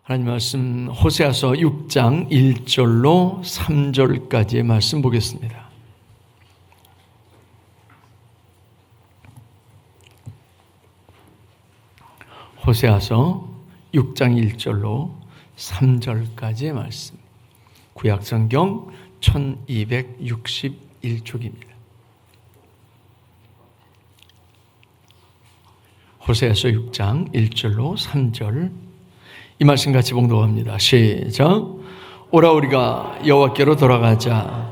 하나님 말씀 호세아서 6장 1절로 3절까지의 말씀 보겠습니다. 호세아서 6장 1절로 3절까지의 말씀. 구약성경 1261쪽입니다. 호세아서 6장 1절로 3절 이 말씀 같이 봉독합니다. 시작. 오라 우리가 여호와께로 돌아가자.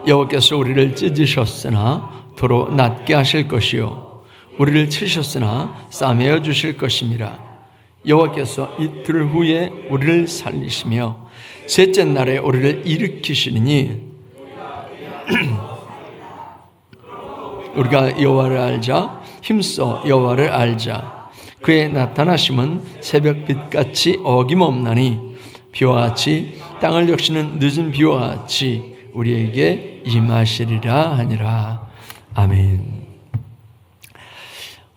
여호와께서 우리를 찢으셨으나 도로 낫게 하실 것이요 우리를 치셨으나 싸매어 주실 것임이라. 여호와께서 이틀 후에 우리를 살리시며 셋째 날에 우리를 일으키시니 우리가 여호와를 알자. 힘써 여호와를 알자. 그의 나타나심은 새벽빛같이 어김없나니 비와 같이 땅을 적시는 늦은 비와 같이 우리에게 임하시리라 하니라. 아멘.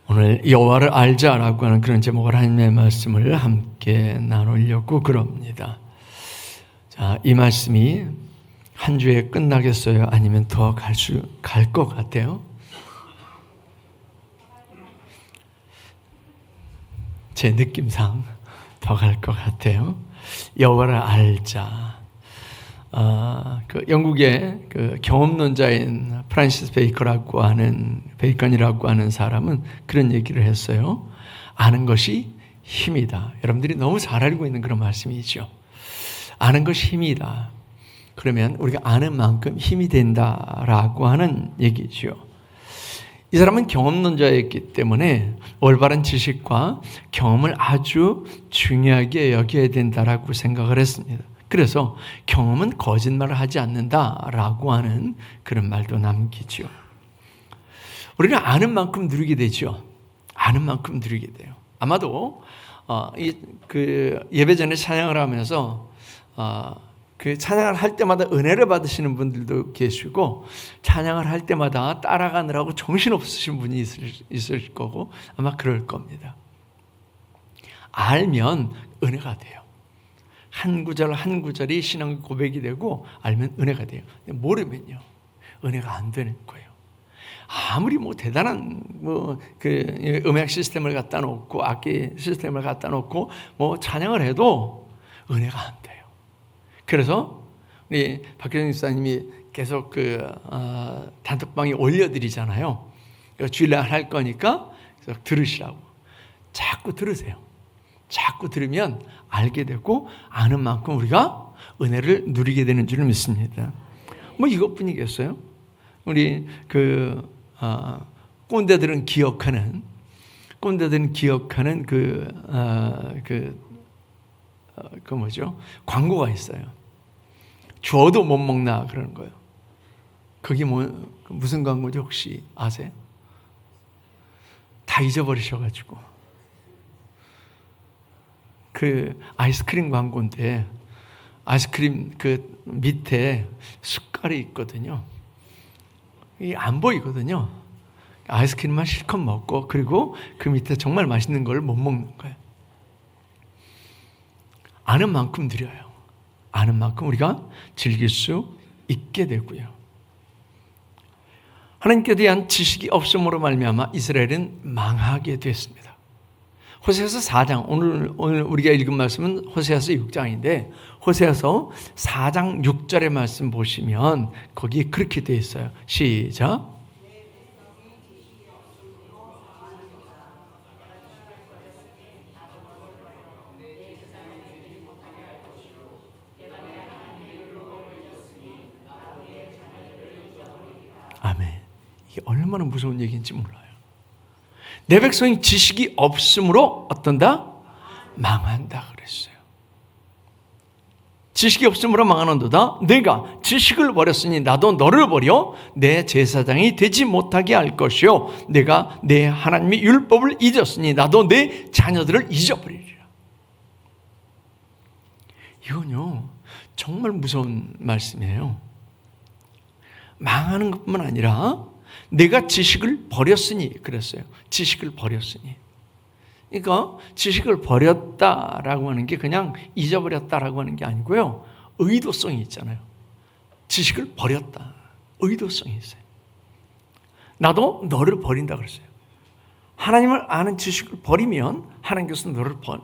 오늘 여호와를 알자라고 하는 그런 제목으로 하나님의 말씀을 함께 나누려고 그럽니다. 자, 이 말씀이 한 주에 끝나겠어요? 아니면 더 갈 것 같아요? 제 느낌상 더 갈 것 같아요. 여호와를 알자. 그 영국의 그 경험론자인 프란시스 베이컨이라고 하는 사람은 그런 얘기를 했어요. 아는 것이 힘이다. 여러분들이 너무 잘 알고 있는 그런 말씀이죠. 아는 것이 힘이다. 그러면 우리가 아는 만큼 힘이 된다라고 하는 얘기죠. 이 사람은 경험론자였기 때문에 올바른 지식과 경험을 아주 중요하게 여겨야 된다라고 생각을 했습니다. 그래서 경험은 거짓말을 하지 않는다라고 하는 그런 말도 남기죠. 우리는 아는 만큼 누리게 되죠. 아는 만큼 누리게 돼요. 아마도 예배 전에 찬양을 하면서 그 찬양을 할 때마다 은혜를 받으시는 분들도 계시고 찬양을 할 때마다 따라가느라고 정신없으신 분이 있을 거고 아마 그럴 겁니다. 알면 은혜가 돼요. 한 구절 한 구절이 신앙 고백이 되고 알면 은혜가 돼요. 모르면요 은혜가 안 되는 거예요. 아무리 대단한 그 음악 시스템을 갖다 놓고 악기 시스템을 갖다 놓고 찬양을 해도 은혜가 안 돼요. 그래서 우리 박효정 집사님이 계속 단톡방에 올려드리잖아요. 주일날 할 거니까 그래서 들으시라고. 자꾸 들으세요. 자꾸 들으면 알게 되고 아는 만큼 우리가 은혜를 누리게 되는 줄 믿습니다. 이것뿐이겠어요? 우리 꼰대들은 기억하는 광고가 있어요. 주어도 못 먹나 그러는 거예요. 그게 무슨 광고죠? 혹시 아세요? 다 잊어버리셔가지고 그 아이스크림 광고인데 아이스크림 그 밑에 숟갈이 있거든요. 이게 안 보이거든요. 아이스크림만 실컷 먹고 그리고 그 밑에 정말 맛있는 걸 못 먹는 거예요. 아는 만큼 누려요. 아는 만큼 우리가 즐길 수 있게 되고요. 하나님께 대한 지식이 없음으로 말미암아 이스라엘은 망하게 됐습니다. 호세아서 4장, 오늘 우리가 읽은 말씀은 호세아서 6장인데 호세아서 4장 6절의 말씀 보시면 거기 그렇게 되어 있어요. 시작. 아멘. 이게 얼마나 무서운 얘기인지 몰라요. 내 백성이 지식이 없으므로 어떤다? 망한다 그랬어요. 지식이 없으므로 망하는도다. 내가 지식을 버렸으니 나도 너를 버려 내 제사장이 되지 못하게 할 것이요 내가 내 하나님의 율법을 잊었으니 나도 내 자녀들을 잊어버리리라. 이건요 정말 무서운 말씀이에요. 망하는 것뿐만 아니라 내가 지식을 버렸으니 그랬어요. 지식을 버렸으니 그러니까 지식을 버렸다라고 하는 게 그냥 잊어버렸다라고 하는 게 아니고요. 의도성이 있잖아요. 지식을 버렸다. 의도성이 있어요. 나도 너를 버린다 그랬어요. 하나님을 아는 지식을 버리면 하나님께서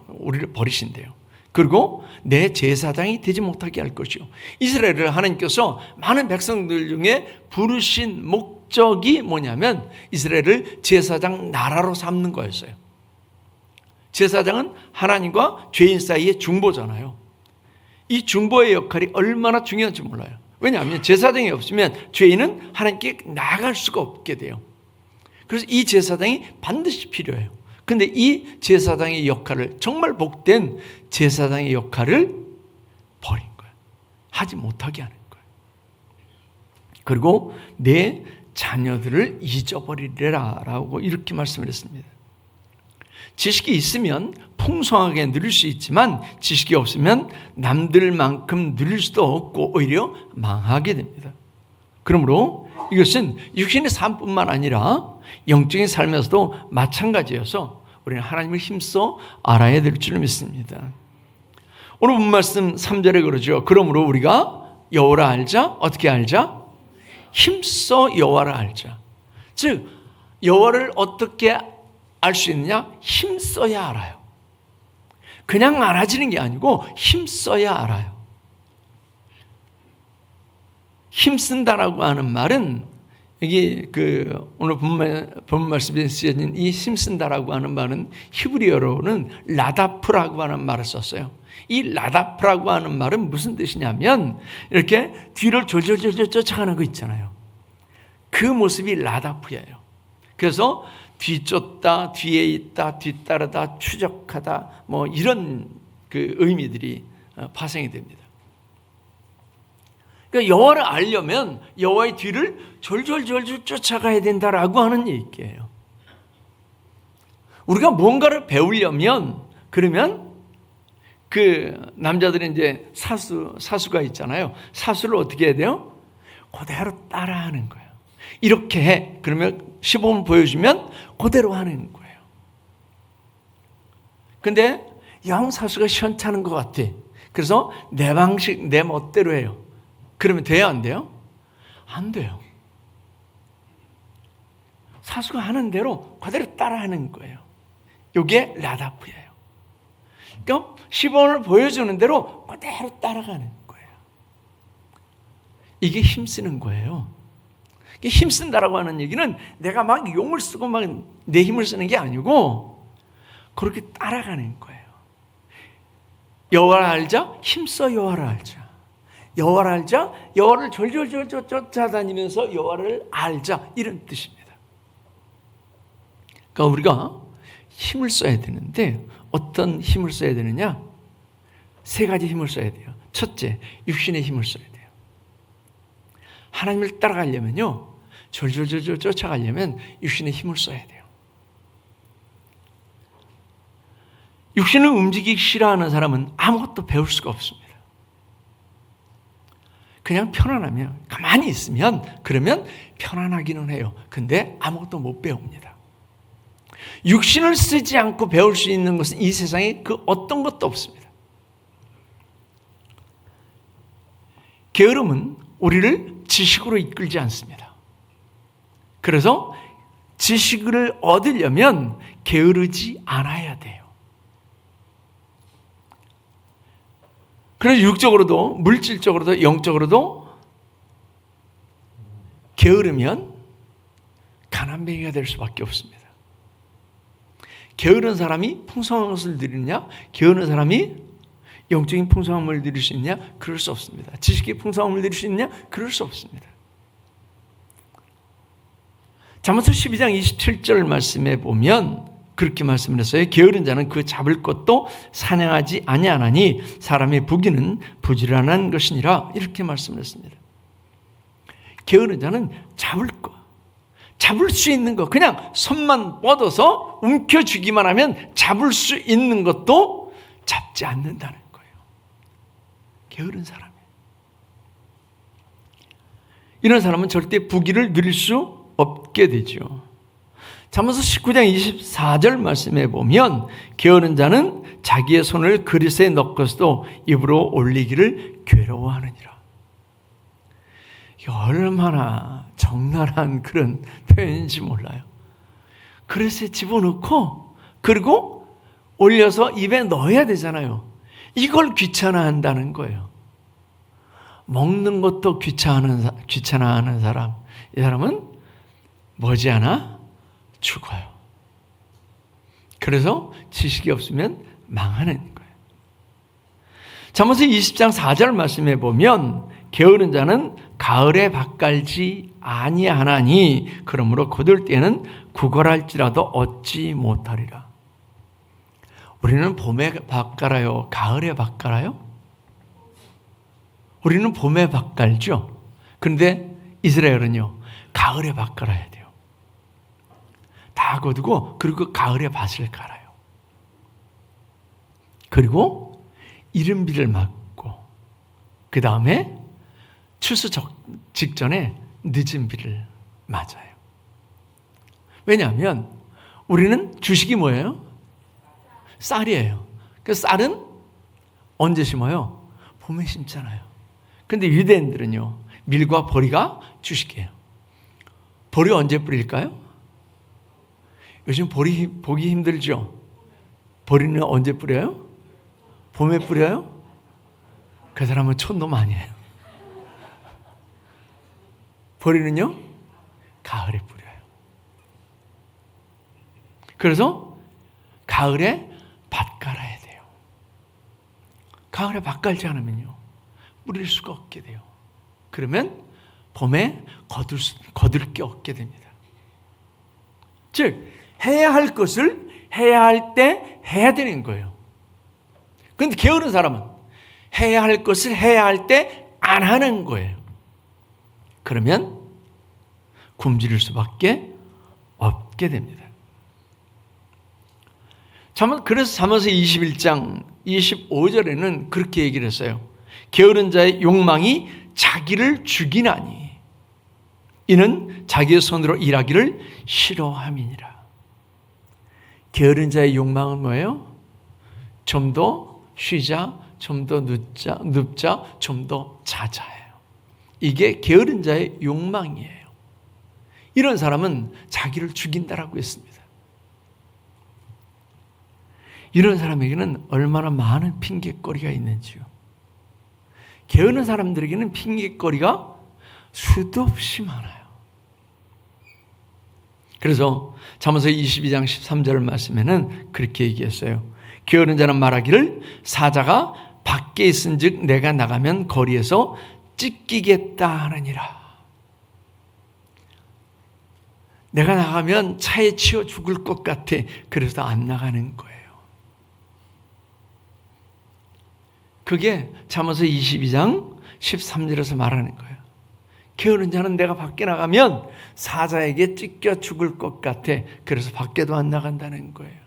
우리를 버리신대요. 그리고 내 제사장이 되지 못하게 할 것이요. 이스라엘을 하나님께서 많은 백성들 중에 부르신 목적이 뭐냐면 이스라엘을 제사장 나라로 삼는 거였어요. 제사장은 하나님과 죄인 사이의 중보잖아요. 이 중보의 역할이 얼마나 중요한지 몰라요. 왜냐하면 제사장이 없으면 죄인은 하나님께 나아갈 수가 없게 돼요. 그래서 이 제사장이 반드시 필요해요. 근데 이 제사장의 역할을, 정말 복된 제사장의 역할을 버린 거예요. 하지 못하게 하는 거예요. 그리고 내 자녀들을 잊어버리리라 라고 이렇게 말씀을 했습니다. 지식이 있으면 풍성하게 누릴 수 있지만 지식이 없으면 남들만큼 누릴 수도 없고 오히려 망하게 됩니다. 그러므로 이것은 육신의 삶뿐만 아니라 영적인 삶에서도 마찬가지여서 우리는 하나님을 힘써 알아야 될 줄 믿습니다. 오늘 본 말씀 3절에 그러죠. 그러므로 우리가 여호와를 알자. 어떻게 알자? 힘써 여호와를 알자. 즉 여호와를 어떻게 알 수 있느냐? 힘써야 알아요. 그냥 알아지는 게 아니고 힘써야 알아요. 힘쓴다라고 하는 말은 여기 오늘 본 말씀에 쓰여진 이 힘쓴다라고 하는 말은 히브리어로는 라다프라고 하는 말을 썼어요. 이 라다프라고 하는 말은 무슨 뜻이냐면 이렇게 뒤를 졸졸졸 쫓아가는 거 있잖아요. 그 모습이 라다프예요. 그래서 뒤쫓다, 뒤에 있다, 뒤따르다, 추적하다, 뭐 이런 의미들이 파생이 됩니다. 그러니까 여호와를 알려면 여호와의 뒤를 졸졸졸 쫓아가야 된다라고 하는 얘기예요. 우리가 뭔가를 배우려면 그러면 남자들이 이제 사수가 있잖아요. 사수를 어떻게 해야 돼요? 그대로 따라하는 거예요. 이렇게 해. 그러면 시범을 보여주면 그대로 하는 거예요. 근데 양사수가 시원찮은 것 같아. 그래서 내 방식, 내 멋대로 해요. 그러면 돼요, 안 돼요? 안 돼요. 사수가 하는 대로 그대로 따라하는 거예요. 이게 라다프예요. 그러니까 시범을 보여주는 대로 그대로 따라가는 거예요. 이게 힘쓰는 거예요. 힘쓴다라고 하는 얘기는 내가 막 용을 쓰고 막 내 힘을 쓰는 게 아니고 그렇게 따라가는 거예요. 여호와를 알자, 힘써 여호와를 알자. 여호와를 알자, 여호와를 졸졸졸 쫓아다니면서 여호와를 알자, 이런 뜻입니다. 그러니까 우리가 힘을 써야 되는데 어떤 힘을 써야 되느냐? 세 가지 힘을 써야 돼요. 첫째, 육신의 힘을 써야 돼요. 하나님을 따라가려면요, 졸졸졸 쫓아가려면 육신의 힘을 써야 돼요. 육신을 움직이기 싫어하는 사람은 아무것도 배울 수가 없습니다. 그냥 편안하면, 가만히 있으면, 그러면 편안하기는 해요. 근데 아무것도 못 배웁니다. 육신을 쓰지 않고 배울 수 있는 것은 이 세상에 어떤 것도 없습니다. 게으름은 우리를 지식으로 이끌지 않습니다. 그래서 지식을 얻으려면 게으르지 않아야 돼요. 그래서 육적으로도, 물질적으로도, 영적으로도 게으르면 가난뱅이가 될 수밖에 없습니다. 게으른 사람이 풍성한 것을 누리느냐? 게으른 사람이 영적인 풍성함을 누릴 수 있느냐? 그럴 수 없습니다. 지식의 풍성함을 누릴 수 있느냐? 그럴 수 없습니다. 잠언서 12장 27절 말씀에 보면 그렇게 말씀을 했어요. 게으른 자는 그 잡을 것도 사냥하지 아니하나니 사람의 부귀는 부지런한 것이니라, 이렇게 말씀을 했습니다. 게으른 자는 잡을 수 있는 거, 그냥 손만 뻗어서 움켜쥐기만 하면 잡을 수 있는 것도 잡지 않는다는 거예요. 게으른 사람이. 이런 사람은 절대 부귀를 누릴 수 없게 되죠. 잠언서 19장 24절 말씀에 보면 게으른 자는 자기의 손을 그릇에 넣고서도 입으로 올리기를 괴로워하느니라. 이게 얼마나 적나라한 그런 표현인지 몰라요. 그릇에 집어넣고 그리고 올려서 입에 넣어야 되잖아요. 이걸 귀찮아한다는 거예요. 먹는 것도 귀찮아하는 사람, 이 사람은 머지않아 죽어요. 그래서 지식이 없으면 망하는 거예요. 잠언서 20장 4절 말씀에 보면 게으른 자는 가을에 밭갈지 아니하나니 그러므로 거둘 때는 구걸할지라도 얻지 못하리라. 우리는 봄에 밭갈아요? 가을에 밭갈아요? 우리는 봄에 밭갈죠. 그런데 이스라엘은요, 가을에 밭갈아야 돼요. 다 거두고 그리고 가을에 밭을 갈아요. 그리고 이른비를 맞고 그 다음에 추수 직전에 늦은 비를 맞아요. 왜냐하면 우리는 주식이 뭐예요? 쌀이에요. 그 쌀은 언제 심어요? 봄에 심잖아요. 그런데 유대인들은요, 밀과 보리가 주식이에요. 보리 언제 뿌릴까요? 요즘 보리 보기 힘들죠? 보리는 언제 뿌려요? 봄에 뿌려요? 그 사람은 촌놈 아니에요. 보리는요, 가을에 뿌려요. 그래서 가을에 밭 갈아야 돼요. 가을에 밭 갈지 않으면요, 뿌릴 수가 없게 돼요. 그러면 봄에 거둘 게 없게 됩니다. 즉 해야 할 것을 해야 할 때 해야 되는 거예요. 그런데 게으른 사람은 해야 할 것을 해야 할 때 안 하는 거예요. 그러면 굶주릴 수밖에 없게 됩니다. 그래서 잠언서 21장 25절에는 그렇게 얘기를 했어요. 게으른 자의 욕망이 자기를 죽이나니 이는 자기의 손으로 일하기를 싫어함이니라. 게으른 자의 욕망은 뭐예요? 좀 더 쉬자, 좀 더 눕자, 좀 더 자자예요. 이게 게으른 자의 욕망이에요. 이런 사람은 자기를 죽인다라고 했습니다. 이런 사람에게는 얼마나 많은 핑계거리가 있는지요. 게으른 사람들에게는 핑계거리가 수도 없이 많아요. 그래서 잠언서 22장 13절 말씀에는 그렇게 얘기했어요. 게으른 자는 말하기를 사자가 밖에 있은즉 내가 나가면 거리에서 찢기겠다 하느니라. 내가 나가면 차에 치여 죽을 것 같아. 그래서 안 나가는 거예요. 그게 잠언서 22장 13절에서 말하는 거예요. 게으른 자는 내가 밖에 나가면 사자에게 찢겨 죽을 것 같아. 그래서 밖에도 안 나간다는 거예요.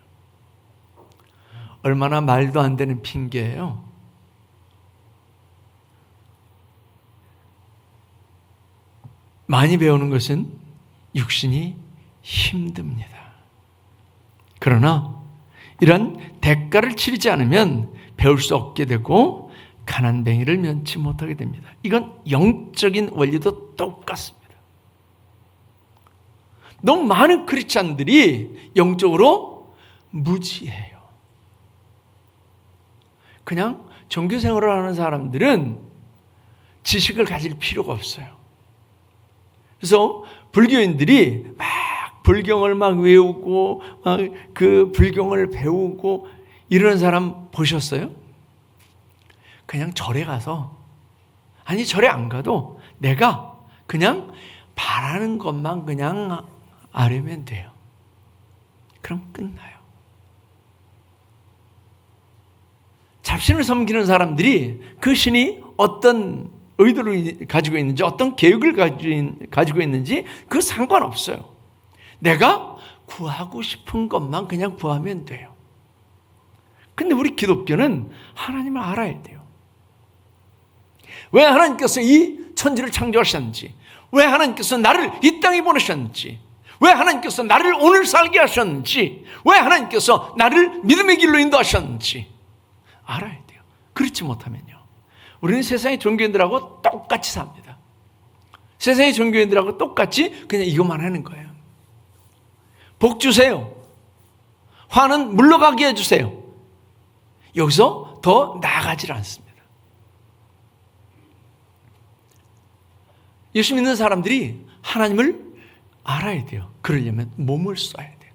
얼마나 말도 안 되는 핑계예요. 많이 배우는 것은 육신이 힘듭니다. 그러나 이런 대가를 치르지 않으면 배울 수 없게 되고 가난뱅이를 면치 못하게 됩니다. 이건 영적인 원리도 똑같습니다. 너무 많은 크리스찬들이 영적으로 무지해요. 그냥 종교 생활을 하는 사람들은 지식을 가질 필요가 없어요. 그래서 불교인들이 막 불경을 막 외우고 그 불경을 배우고 이런 사람 보셨어요? 그냥 절에 가서, 아니 절에 안 가도 내가 그냥 바라는 것만 그냥 알면 돼요. 그럼 끝나요. 잡신을 섬기는 사람들이 그 신이 어떤 의도를 가지고 있는지, 어떤 계획을 가지고 있는지 그 상관없어요. 내가 구하고 싶은 것만 그냥 구하면 돼요. 근데 우리 기독교는 하나님을 알아야 돼요. 왜 하나님께서 이 천지를 창조하셨는지, 왜 하나님께서 나를 이 땅에 보내셨는지, 왜 하나님께서 나를 오늘 살게 하셨는지, 왜 하나님께서 나를 믿음의 길로 인도하셨는지 알아야 돼요. 그렇지 못하면요, 우리는 세상의 종교인들하고 똑같이 삽니다. 세상의 종교인들하고 똑같이 그냥 이것만 하는 거예요. 복 주세요, 화는 물러가게 해주세요. 여기서 더 나아가질 않습니다. 예수 믿는 사람들이 하나님을 알아야 돼요. 그러려면 몸을 써야 돼요.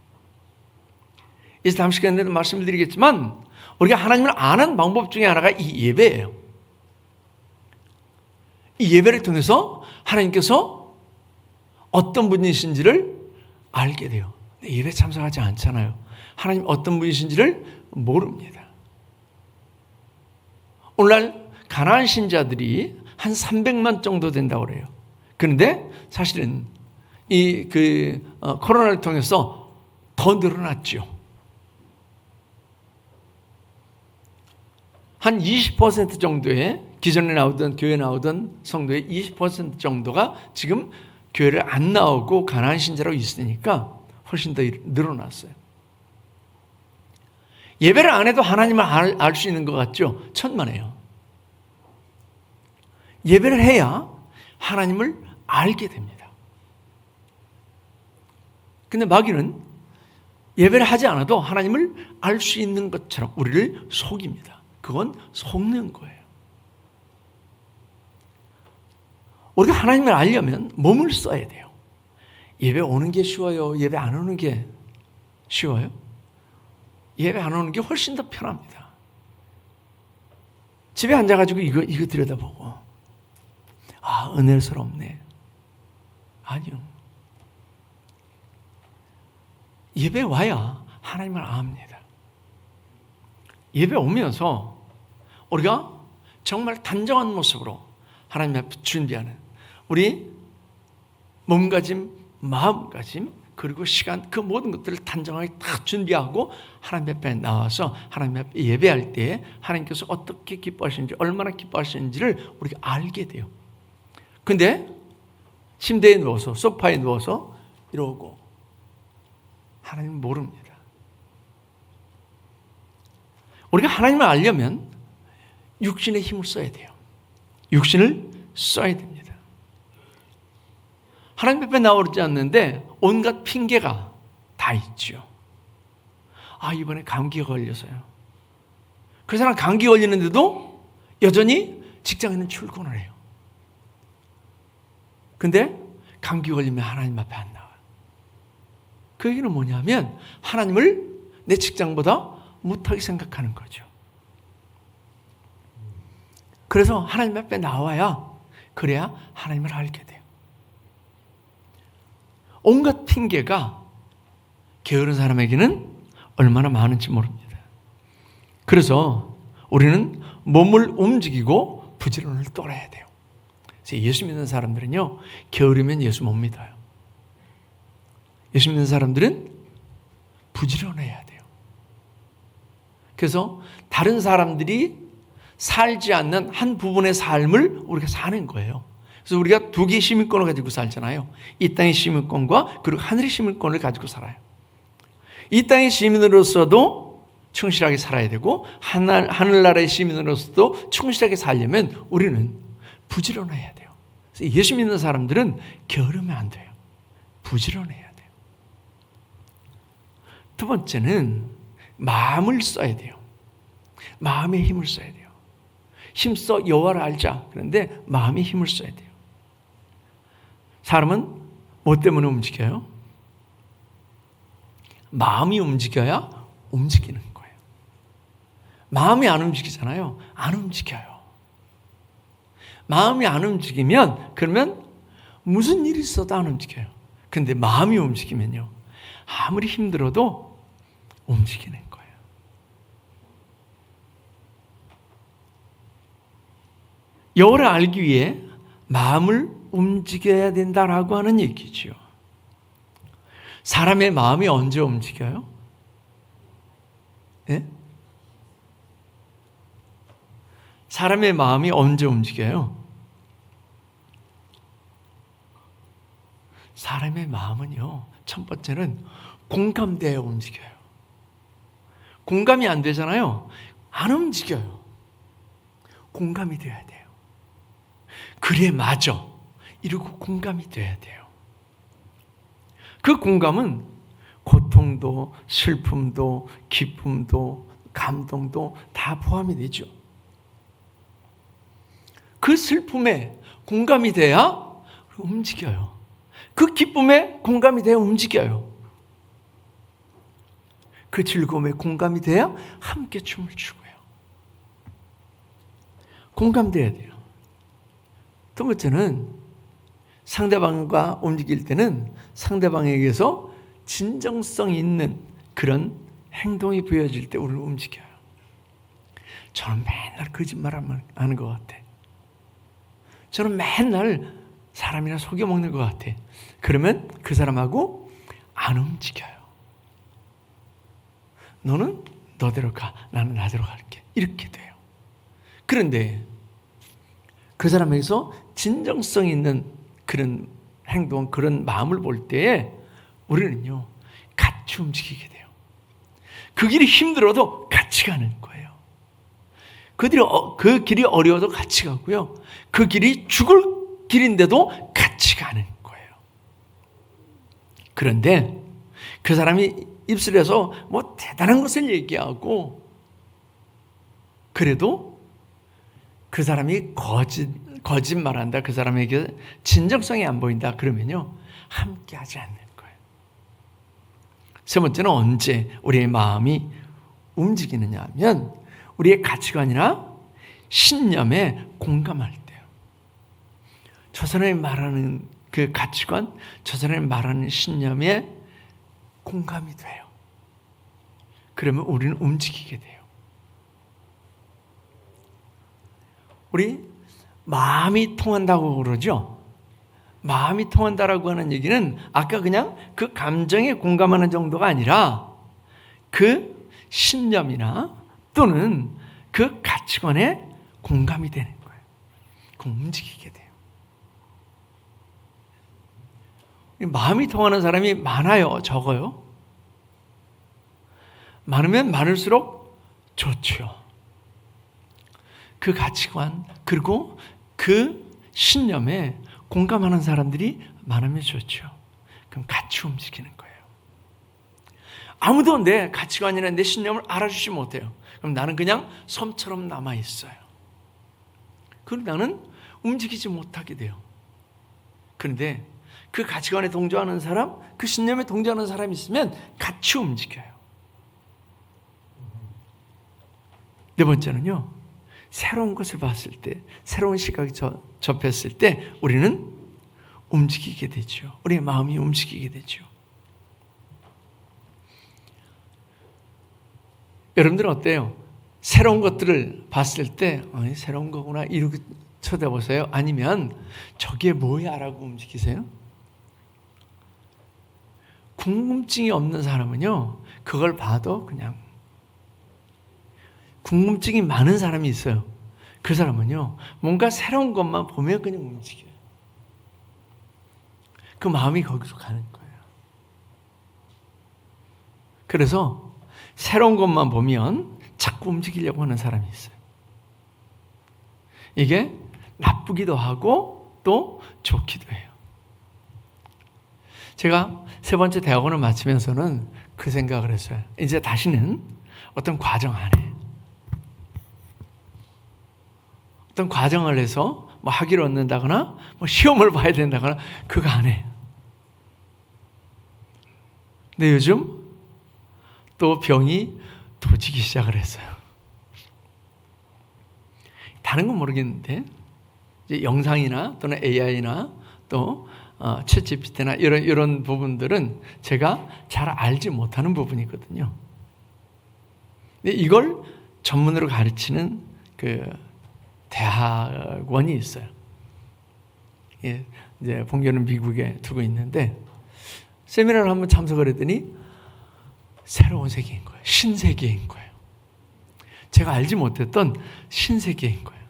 이제 다음 시간에도 말씀을 드리겠지만, 우리가 하나님을 아는 방법 중에 하나가 이 예배예요. 이 예배를 통해서 하나님께서 어떤 분이신지를 알게 돼요. 예배 참석하지 않잖아요. 하나님 어떤 분이신지를 모릅니다. 오늘날 가나안 신자들이 한 300만 정도 된다고 그래요. 그런데 사실은 코로나를 통해서 더 늘어났죠. 한 20% 정도의, 기존에 나오던, 교회 나오던 성도의 20% 정도가 지금 교회를 안 나오고 가나안 신자로 있으니까 훨씬 더 늘어났어요. 예배를 안 해도 하나님을 알 수 있는 것 같죠? 천만에요. 예배를 해야 하나님을 알게 됩니다. 근데 마귀는 예배를 하지 않아도 하나님을 알 수 있는 것처럼 우리를 속입니다. 그건 속는 거예요. 우리가 하나님을 알려면 몸을 써야 돼요. 예배 오는 게 쉬워요? 예배 안 오는 게 쉬워요? 예배 안 오는 게 훨씬 더 편합니다. 집에 앉아가지고 이거 들여다보고, 아, 은혜스럽네. 아니요. 예배 와야 하나님을 압니다. 예배 오면서 우리가 정말 단정한 모습으로 하나님 앞에 준비하는, 우리 몸가짐, 마음가짐, 그리고 시간, 그 모든 것들을 단정하게 다 준비하고 하나님 앞에 나와서 하나님 앞에 예배할 때 하나님께서 어떻게 기뻐하시는지, 얼마나 기뻐하시는지를 우리가 알게 돼요. 근데 침대에 누워서, 소파에 누워서 이러고 하나님은 모릅니다. 우리가 하나님을 알려면 육신의 힘을 써야 돼요. 육신을 써야 됩니다. 하나님 앞에 나오지 않는데 온갖 핑계가 다 있죠. 아, 이번에 감기가 걸려서요. 그 사람 감기 걸리는데도 여전히 직장에는 출근을 해요. 근데 감기 걸리면 하나님 앞에 안 나와요. 그 얘기는 뭐냐면 하나님을 내 직장보다 못하게 생각하는 거죠. 그래서 하나님 앞에 나와야, 그래야 하나님을 알게 돼요. 온갖 핑계가 게으른 사람에게는 얼마나 많은지 모릅니다. 그래서 우리는 몸을 움직이고 부지런을 떨어야 돼요. 그래서 예수 믿는 사람들은요, 게으르면 예수 못 믿어요. 예수 믿는 사람들은 부지런해야 돼요. 그래서 다른 사람들이 살지 않는 한 부분의 삶을 우리가 사는 거예요. 그래서 우리가 두 개의 시민권을 가지고 살잖아요. 이 땅의 시민권과 그리고 하늘의 시민권을 가지고 살아요. 이 땅의 시민으로서도 충실하게 살아야 되고 하늘나라의 시민으로서도 충실하게 살려면 우리는 부지런해야 돼요. 그래서 예수 믿는 사람들은 게으르면 안 돼요. 부지런해야 돼요. 두 번째는 마음을 써야 돼요. 마음의 힘을 써야 돼요. 힘써 여호와를 알자. 그런데 마음의 힘을 써야 돼요. 사람은 뭐 때문에 움직여요? 마음이 움직여야 움직이는 거예요. 마음이 안 움직이잖아요. 안 움직여요. 마음이 안 움직이면, 그러면 무슨 일이 있어도 안 움직여요. 근데 마음이 움직이면요, 아무리 힘들어도 움직이는 거예요. 여호와를 알기 위해 마음을 움직여야 된다라고 하는 얘기죠. 사람의 마음이 언제 움직여요? 예? 사람의 마음이 언제 움직여요? 사람의 마음은요, 첫 번째는 공감되어 움직여요. 공감이 안 되잖아요. 안 움직여요. 공감이 돼야 돼요. 그래, 맞아, 이러고 공감이 돼야 돼요. 그 공감은 고통도 슬픔도 기쁨도 감동도 다 포함이 되죠. 그 슬픔에 공감이 돼야 움직여요. 그 기쁨에 공감이 돼야 움직여요. 그 즐거움에 공감이 돼야 함께 춤을 추고요. 공감돼야 돼요. 두 번째는 상대방과 움직일 때는 상대방에게서 진정성 있는 그런 행동이 보여질 때 우리를 움직여요. 저는 맨날 거짓말하는 것 같아. 저는 맨날 사람이나 속여먹는 것 같아. 그러면 그 사람하고 안 움직여요. 너는 너대로 가, 나는 나대로 갈게. 이렇게 돼요. 그런데 그 사람에게서 진정성 있는 그런 행동, 그런 마음을 볼 때에 우리는요, 같이 움직이게 돼요. 그 길이 힘들어도 같이 가는 거예요. 그 길이 어려워도 같이 가고요. 그 길이 죽을 길인데도 같이 가는 거예요. 그런데 그 사람이 입술에서 뭐 대단한 것을 얘기하고 그래도 그 사람이 거짓말한다, 그 사람에게 진정성이 안 보인다, 그러면요, 함께 하지 않는 거예요. 세 번째는 언제 우리의 마음이 움직이느냐 하면 우리의 가치관이나 신념에 공감할 때요. 저 사람이 말하는 그 가치관, 저 사람이 말하는 신념에 공감이 돼요. 그러면 우리는 움직이게 돼요. 우리 마음이 통한다고 그러죠. 마음이 통한다라고 하는 얘기는 아까 그냥 그 감정에 공감하는 정도가 아니라 그 신념이나 또는 그 가치관에 공감이 되는 거예요. 그럼 움직이게 돼요. 마음이 통하는 사람이 많아요, 적어요? 많으면 많을수록 좋죠. 그 가치관 그리고 그 신념에 공감하는 사람들이 많으면 좋죠. 그럼 같이 움직이는 거예요. 아무도 내 가치관이나 내 신념을 알아주지 못해요. 그럼 나는 그냥 섬처럼 남아있어요. 그럼 나는 움직이지 못하게 돼요. 그런데 그 가치관에 동조하는 사람, 그 신념에 동조하는 사람이 있으면 같이 움직여요. 네 번째는요, 새로운 것을 봤을 때, 새로운 시각이 접했을 때 우리는 움직이게 되죠. 우리의 마음이 움직이게 되죠. 여러분들은 어때요? 새로운 것들을 봤을 때 새로운 거구나 이렇게 쳐다보세요? 아니면 저게 뭐야? 라고 움직이세요? 궁금증이 없는 사람은요, 그걸 봐도 그냥, 궁금증이 많은 사람이 있어요. 그 사람은요, 뭔가 새로운 것만 보면 그냥 움직여요. 그 마음이 거기로 가는 거예요. 그래서 새로운 것만 보면 자꾸 움직이려고 하는 사람이 있어요. 이게 나쁘기도 하고 또 좋기도 해요. 제가 세 번째 대학원을 마치면서는 그 생각을 했어요. 이제 다시는 어떤 과정 안에, 어떤 과정을 해서 뭐 학위를 얻는다거나 뭐 시험을 봐야 된다거나 그거 안 해. 근데 요즘 또 병이 도지기 시작을 했어요. 다른 건 모르겠는데 이제 영상이나 또는 AI나 또 챗GPT나 이런 부분들은 제가 잘 알지 못하는 부분이거든요. 근데 이걸 전문으로 가르치는 그 대학원이 있어요. 예, 이제 본교는 미국에 두고 있는데 세미나를 한번 참석을 했더니 새로운 세계인 거예요. 신세계인 거예요. 제가 알지 못했던 신세계인 거예요.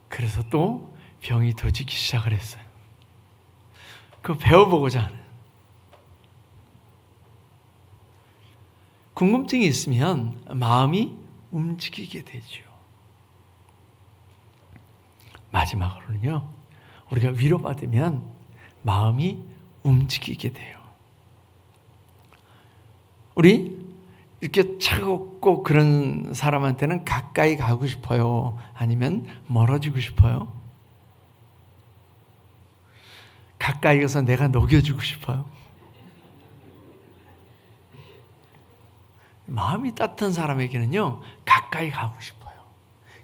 그래서 또 병이 도지기 시작을 했어요. 그 배워보고자 하는. 궁금증이 있으면 마음이 움직이게 되죠. 마지막으로는요, 우리가 위로받으면 마음이 움직이게 돼요. 우리 이렇게 차갑고 그런 사람한테는 가까이 가고 싶어요? 아니면 멀어지고 싶어요? 가까이 가서 내가 녹여주고 싶어요? 마음이 따뜻한 사람에게는요, 가까이 가고 싶어요.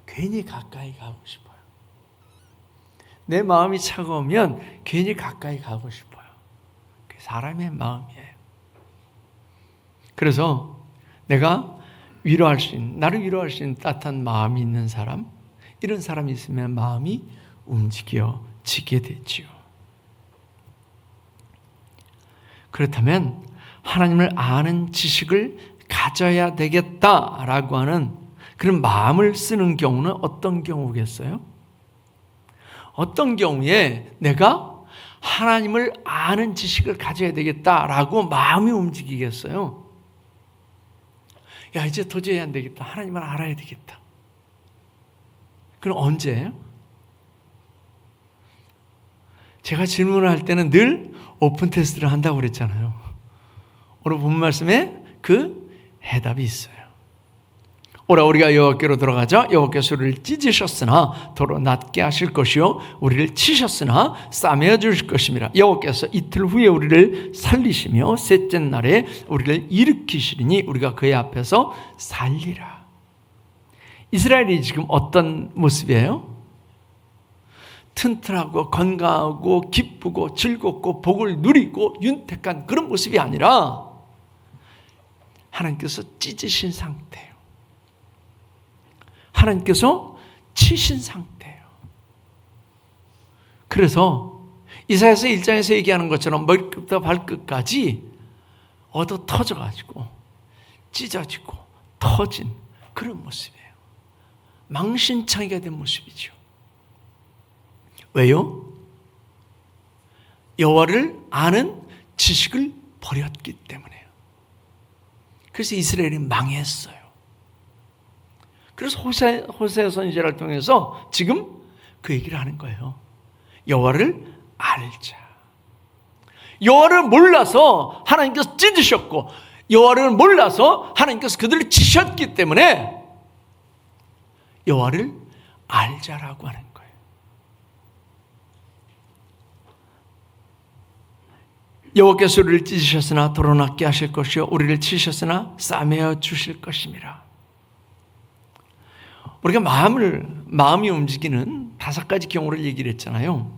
괜히 가까이 가고 싶어요. 내 마음이 차가우면 괜히 가까이 가고 싶어요. 그게 사람의 마음이에요. 그래서 내가 위로할 수 있는, 나를 위로할 수 있는 따뜻한 마음이 있는 사람, 이런 사람이 있으면 마음이 움직여지게 되지요. 그렇다면 하나님을 아는 지식을 가져야 되겠다라고 하는 그런 마음을 쓰는 경우는 어떤 경우겠어요? 어떤 경우에 내가 하나님을 아는 지식을 가져야 되겠다라고 마음이 움직이겠어요? 야, 이제 도저히 안 되겠다. 하나님을 알아야 되겠다. 그럼 언제예요? 제가 질문을 할 때는 늘 오픈 테스트를 한다고 그랬잖아요. 오늘 본 말씀에 그 해답이 있어요. 오라 우리가 여호와께로 돌아가자. 여호와께서 우리를 찢으셨으나 도로 낮게 하실 것이요 우리를 치셨으나 싸매어 주실 것입니다. 여호와께서 이틀 후에 우리를 살리시며 셋째 날에 우리를 일으키시리니 우리가 그의 앞에서 살리라. 이스라엘이 지금 어떤 모습이에요? 튼튼하고 건강하고 기쁘고 즐겁고 복을 누리고 윤택한 그런 모습이 아니라 하나님께서 찢으신 상태예요. 하나님께서 치신 상태예요. 그래서 이사야서 1장에서 얘기하는 것처럼 머리끝부터 발끝까지 얻어 터져가지고 찢어지고 터진 그런 모습이에요. 망신창이가 된 모습이죠. 왜요? 여호와를 아는 지식을 버렸기 때문에요. 그래서 이스라엘이 망했어요. 그래서 호세 선지자를 통해서 지금 그 얘기를 하는 거예요. 여호와를 알자. 여호와를 몰라서 하나님께서 찢으셨고 여호와를 몰라서 하나님께서 그들을 치셨기 때문에 여호와를 알자라고 하는 거예요. 여호와께서 우리를 찢으셨으나 도로 낮게 하실 것이요 우리를 치셨으나 싸매어 주실 것임이라. 우리가 마음이 움직이는 5가지 경우를 얘기를 했잖아요.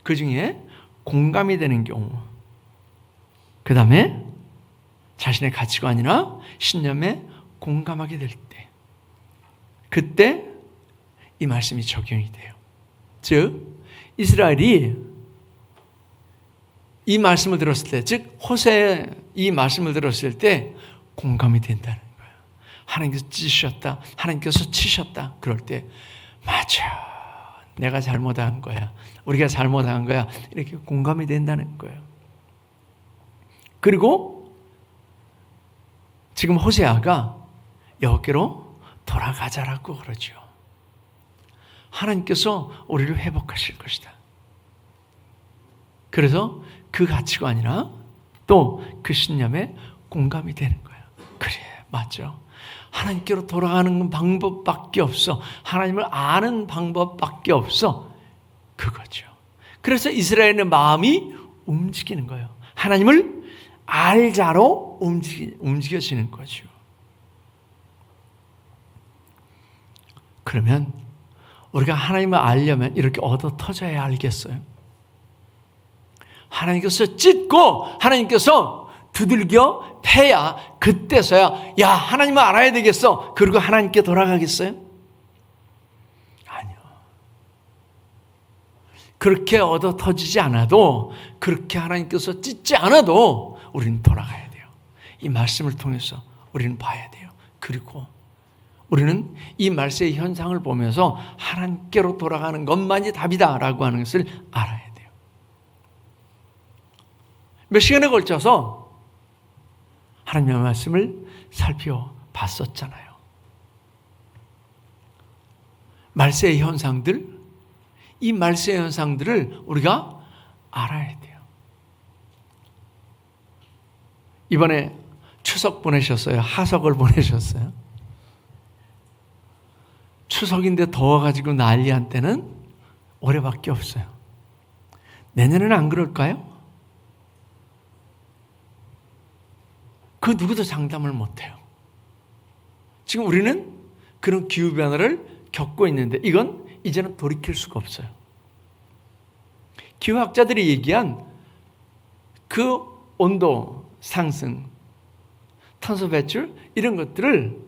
그 중에 공감이 되는 경우, 그 다음에 자신의 가치관이나 신념에 공감하게 될 때, 그때 이 말씀이 적용이 돼요. 즉 이스라엘이 이 말씀을 들었을 때, 즉 호세의 이 말씀을 들었을 때 공감이 된다는 거예요. 하나님께서 찢으셨다, 하나님께서 치셨다. 그럴 때 맞아, 내가 잘못한 거야, 우리가 잘못한 거야, 이렇게 공감이 된다는 거예요. 그리고 지금 호세아가 여호와께로 돌아가자라고 그러죠. 하나님께서 우리를 회복하실 것이다. 그래서 그 가치관이나 또 그 신념에 공감이 되는 거예요. 그래, 맞죠. 하나님께로 돌아가는 방법밖에 없어. 하나님을 아는 방법밖에 없어. 그거죠. 그래서 이스라엘의 마음이 움직이는 거예요. 하나님을 알자로 움직여지는 거죠. 그러면 우리가 하나님을 알려면 이렇게 얻어 터져야 알겠어요. 하나님께서 찢고 하나님께서 두들겨 패야 그때서야 야, 하나님을 알아야 되겠어. 그리고 하나님께 돌아가겠어요? 아니요. 그렇게 얻어 터지지 않아도, 그렇게 하나님께서 찢지 않아도 우리는 돌아가야 돼요. 이 말씀을 통해서 우리는 봐야 돼요. 그리고 우리는 이 말씀의 현상을 보면서 하나님께로 돌아가는 것만이 답이다라고 하는 것을 알아야 돼요. 몇 시간에 걸쳐서 하나님의 말씀을 살펴봤었잖아요. 말세의 현상들, 이 말세의 현상들을 우리가 알아야 돼요. 이번에 추석 보내셨어요? 하석을 보내셨어요? 추석인데 더워가지고 난리한 때는 올해밖에 없어요. 내년에는 안 그럴까요? 그 누구도 장담을 못해요. 지금 우리는 그런 기후변화를 겪고 있는데 이건 이제는 돌이킬 수가 없어요. 기후학자들이 얘기한 그 온도 상승, 탄소 배출 이런 것들을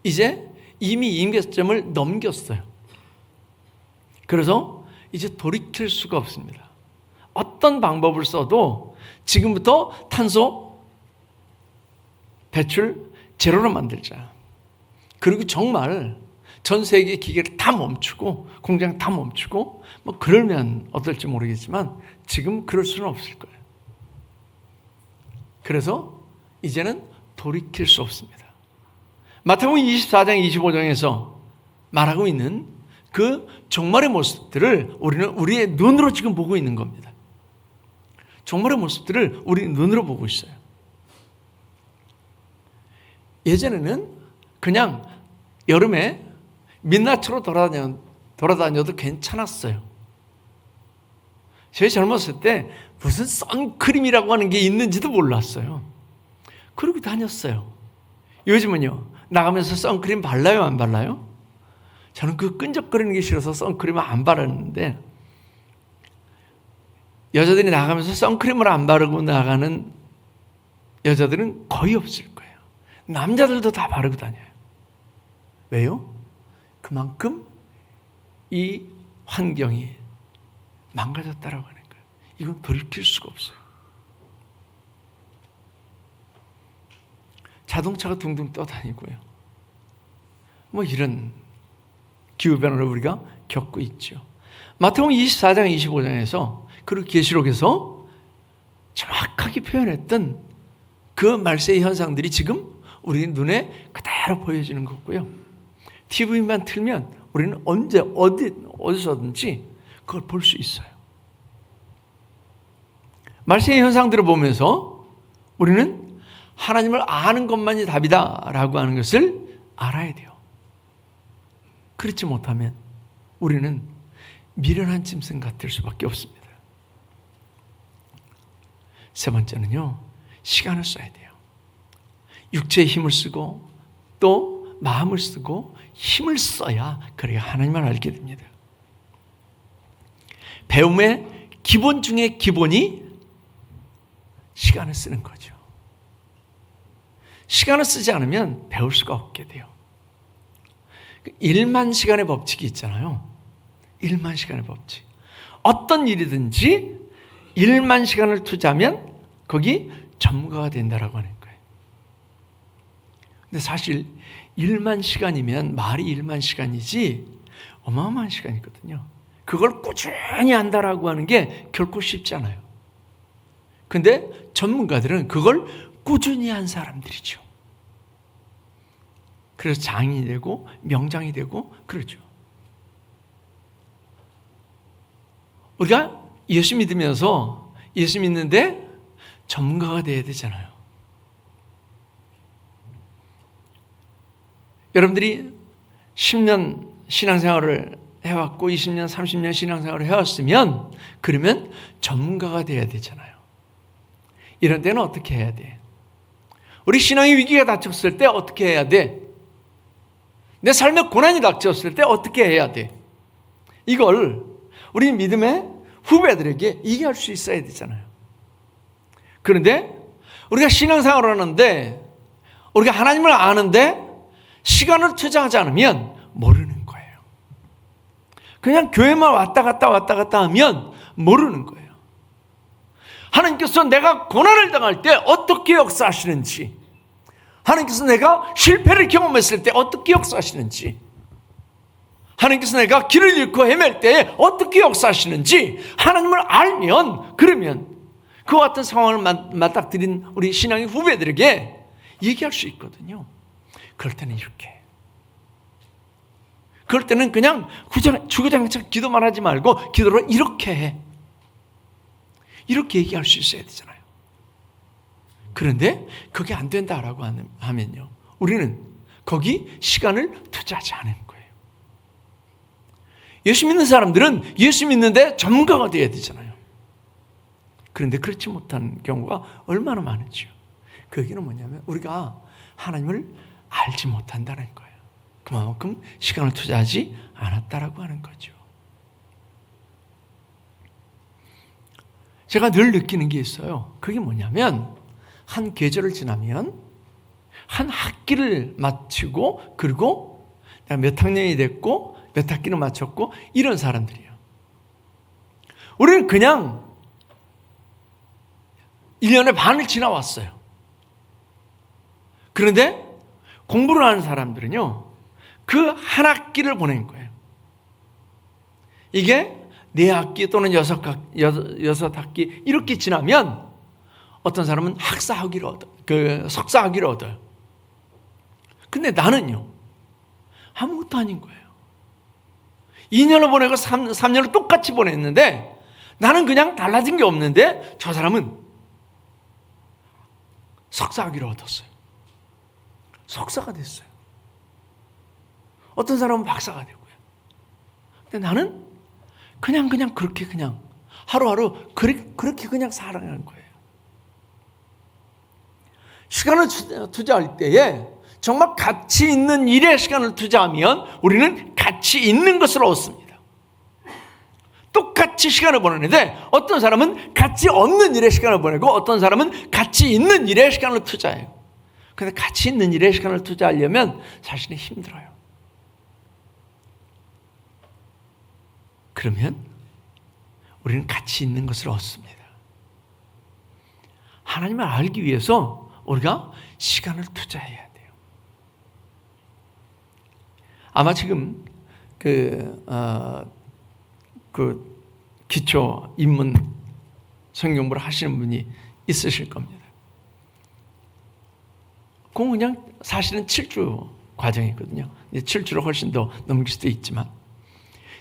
이제 이미 임계점을 넘겼어요. 그래서 이제 돌이킬 수가 없습니다. 어떤 방법을 써도 지금부터 탄소 배출 제로로 만들자. 그리고 정말 전 세계 기계를 다 멈추고 공장 다 멈추고 뭐 그러면 어떨지 모르겠지만 지금 그럴 수는 없을 거예요. 그래서 이제는 돌이킬 수 없습니다. 마태복음 24장 25장에서 말하고 있는 그 종말의 모습들을 우리는 우리의 눈으로 지금 보고 있는 겁니다. 종말의 모습들을 우리 눈으로 보고 있어요. 예전에는 그냥 여름에 민낯으로 돌아다녀도 괜찮았어요. 저희 젊었을 때 무슨 선크림이라고 하는 게 있는지도 몰랐어요. 그러고 다녔어요. 요즘은요, 나가면서 선크림 발라요, 안 발라요? 저는 그 끈적거리는 게 싫어서 선크림을 안 바르는데, 여자들이 나가면서 선크림을 안 바르고 나가는 여자들은 거의 없을 거예요. 남자들도 다 바르고 다녀요. 왜요? 그만큼 이 환경이 망가졌다라고 하는 거예요. 이건 돌이킬 수가 없어요. 자동차가 둥둥 떠다니고요. 뭐 이런 기후변화를 우리가 겪고 있죠. 마태복음 24장 25장에서 그리고 계시록에서 정확하게 표현했던 그 말세의 현상들이 지금 우리 눈에 그대로 보여지는 거고요. TV만 틀면 우리는 언제 어디서든지 그걸 볼 수 있어요. 말세의 현상들을 보면서 우리는 하나님을 아는 것만이 답이다라고 하는 것을 알아야 돼요. 그렇지 못하면 우리는 미련한 짐승 같을 수밖에 없습니다. 세 번째는요, 시간을 써야 돼요. 육체의 힘을 쓰고 또 마음을 쓰고 힘을 써야 그래야 하나님을 알게 됩니다. 배움의 기본 중에 기본이 시간을 쓰는 거죠. 시간을 쓰지 않으면 배울 수가 없게 돼요. 1만 시간의 법칙이 있잖아요. 1만 시간의 법칙. 어떤 일이든지 1만 시간을 투자하면 거기 전문가가 된다라고 하는 거예요. 근데 사실 1만 시간이면 말이 1만 시간이지 어마어마한 시간이거든요. 그걸 꾸준히 한다라고 하는 게 결코 쉽지 않아요. 근데 전문가들은 그걸 꾸준히 한 사람들이죠. 그래서 장인이 되고 명장이 되고 그러죠. 우리가 예수 믿으면서 예수 믿는데 전문가가 돼야 되잖아요. 여러분들이 10년 신앙생활을 해왔고 20년, 30년 신앙생활을 해왔으면 그러면 전문가가 돼야 되잖아요. 이런 때는 어떻게 해야 돼? 우리 신앙의 위기가 닥쳤을 때 어떻게 해야 돼? 내 삶에 고난이 닥쳤을 때 어떻게 해야 돼? 이걸 우리 믿음의 후배들에게 얘기할 수 있어야 되잖아요. 그런데 우리가 신앙생활을 하는데 우리가 하나님을 아는데 시간을 투자하지 않으면 모르는 거예요. 그냥 교회만 왔다 갔다 하면 모르는 거예요. 하나님께서 내가 고난을 당할 때 어떻게 역사하시는지, 하나님께서 내가 실패를 경험했을 때 어떻게 역사하시는지, 하나님께서 내가 길을 잃고 헤맬 때 어떻게 역사하시는지 하나님을 알면, 그러면 그와 같은 상황을 맞닥뜨린 우리 신앙의 후배들에게 얘기할 수 있거든요. 그럴 때는 이렇게. 그럴 때는 그냥 주구장창 기도만 하지 말고 기도를 이렇게 해. 이렇게 얘기할 수 있어야 되잖아요. 그런데 그게 안 된다라고 하면요, 우리는 거기 시간을 투자하지 않은 거예요. 예수 믿는 사람들은 예수 믿는데 전문가가 되어야 되잖아요. 그런데 그렇지 못한 경우가 얼마나 많은지요. 그 얘기는 뭐냐면 우리가 하나님을 알지 못한다는 거예요. 그만큼 시간을 투자하지 않았다라고 하는 거죠. 제가 늘 느끼는 게 있어요. 그게 뭐냐면 한 계절을 지나면 한 학기를 마치고 그리고 내가 몇 학년이 됐고 몇 학기를 마쳤고 이런 사람들이에요. 우리는 그냥 1년의 반을 지나왔어요. 그런데 공부를 하는 사람들은요, 그 한 학기를 보낸 거예요. 이게 4학기 또는 6학기 이렇게 지나면 어떤 사람은 학사학위를 석사학위를 얻어요. 근데 나는요, 아무것도 아닌 거예요. 2년을 보내고 3년을 똑같이 보냈는데 나는 그냥 달라진 게 없는데 저 사람은 석사학위를 얻었어요. 석사가 됐어요. 어떤 사람은 박사가 되고요. 근데 나는 그냥 그렇게 그냥 하루하루 그렇게 그냥 살아가는 거예요. 시간을 투자할 때에 정말 가치 있는 일에 시간을 투자하면 우리는 가치 있는 것을 얻습니다. 똑같이 시간을 보내는데 어떤 사람은 가치 없는 일에 시간을 보내고 어떤 사람은 가치 있는 일에 시간을 투자해요. 그런데 가치 있는 일에 시간을 투자하려면 사실은 힘들어요. 그러면 우리는 가치 있는 것을 얻습니다. 하나님을 알기 위해서 우리가 시간을 투자해야 돼요. 아마 지금 그 기초 입문 성경부를 하시는 분이 있으실 겁니다. 그건 그냥 사실은 7주 과정이거든요. 7주로 훨씬 더 넘길 수도 있지만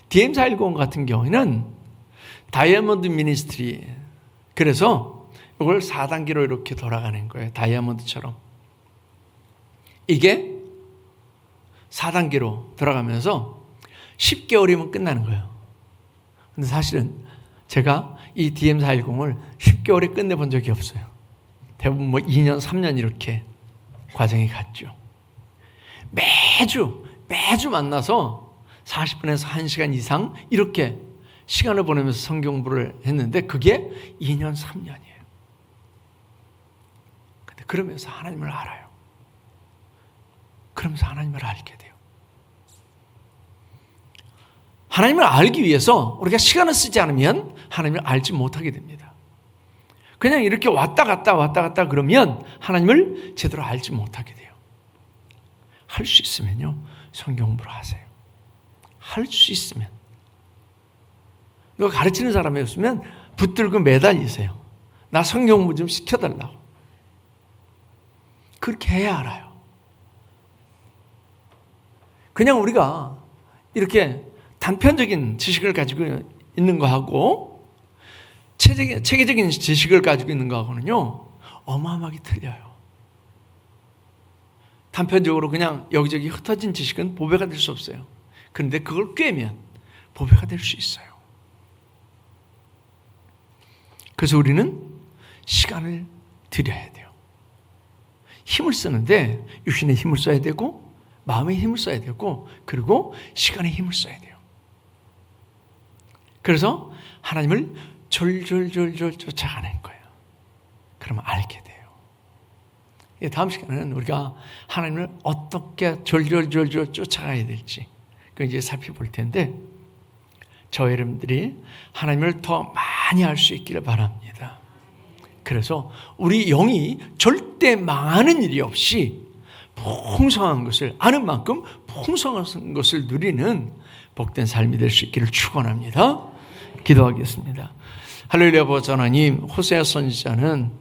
DM410 같은 경우에는 다이아몬드 미니스트리, 그래서 이걸 4단계로 이렇게 돌아가는 거예요. 다이아몬드처럼. 이게 4단계로 돌아가면서 10개월이면 끝나는 거예요. 근데 사실은 제가 이 DM410을 10개월에 끝내본 적이 없어요. 대부분 2년, 3년 이렇게 과정이 갔죠. 매주 만나서 40분에서 1시간 이상 이렇게 시간을 보내면서 성경 공부를 했는데 그게 2년, 3년이에요. 근데 그러면서 하나님을 알아요. 그러면서 하나님을 알게 돼요. 하나님을 알기 위해서 우리가 시간을 쓰지 않으면 하나님을 알지 못하게 됩니다. 그냥 이렇게 왔다 갔다 그러면 하나님을 제대로 알지 못하게 돼요. 할 수 있으면요, 성경 공부를 하세요. 할 수 있으면. 이거 가르치는 사람이 없으면 붙들고 매달리세요. 나 성경 공부 좀 시켜달라고. 그렇게 해야 알아요. 그냥 우리가 이렇게 단편적인 지식을 가지고 있는 거하고 체계적인 지식을 가지고 있는 거하고는요, 어마어마하게 틀려요. 단편적으로 그냥 여기저기 흩어진 지식은 보배가 될 수 없어요. 그런데 그걸 꿰면 보배가 될 수 있어요. 그래서 우리는 시간을 들여야 돼요. 힘을 쓰는데 육신의 힘을 써야 되고 마음의 힘을 써야 되고 그리고 시간의 힘을 써야 돼요. 그래서 하나님을 졸졸졸졸 쫓아가는 거예요. 그러면 알게 돼요. 다음 시간에는 우리가 하나님을 어떻게 졸졸졸졸 쫓아가야 될지 그걸 이제 살펴볼 텐데, 저 여러분들이 하나님을 더 많이 알 수 있기를 바랍니다. 그래서 우리 영이 절대 망하는 일이 없이 풍성한 것을 아는 만큼 풍성한 것을 누리는 복된 삶이 될 수 있기를 축원합니다. 기도하겠습니다. 할렐루야. 아버지 하나님, 호세아 선지자는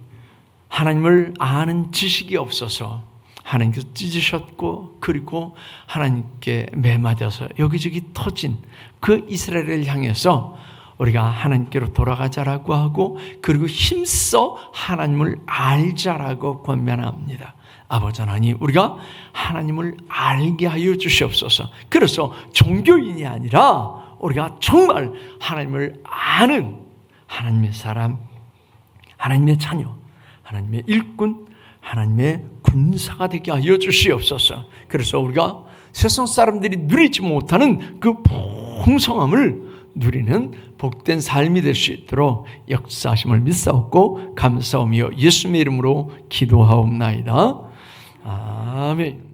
하나님을 아는 지식이 없어서 하나님께서 찢으셨고, 그리고 하나님께 매맞아서 여기저기 터진 그 이스라엘을 향해서 우리가 하나님께로 돌아가자라고 하고, 그리고 힘써 하나님을 알자라고 권면합니다. 아버지 하나님, 우리가 하나님을 알게 하여 주시옵소서. 그래서 종교인이 아니라 우리가 정말 하나님을 아는 하나님의 사람, 하나님의 자녀, 하나님의 일꾼, 하나님의 군사가 되게 하여 주시옵소서. 그래서 우리가 세상 사람들이 누리지 못하는 그 풍성함을 누리는 복된 삶이 될 수 있도록 역사하심을 믿사옵고 감사하며 예수님의 이름으로 기도하옵나이다. 아멘.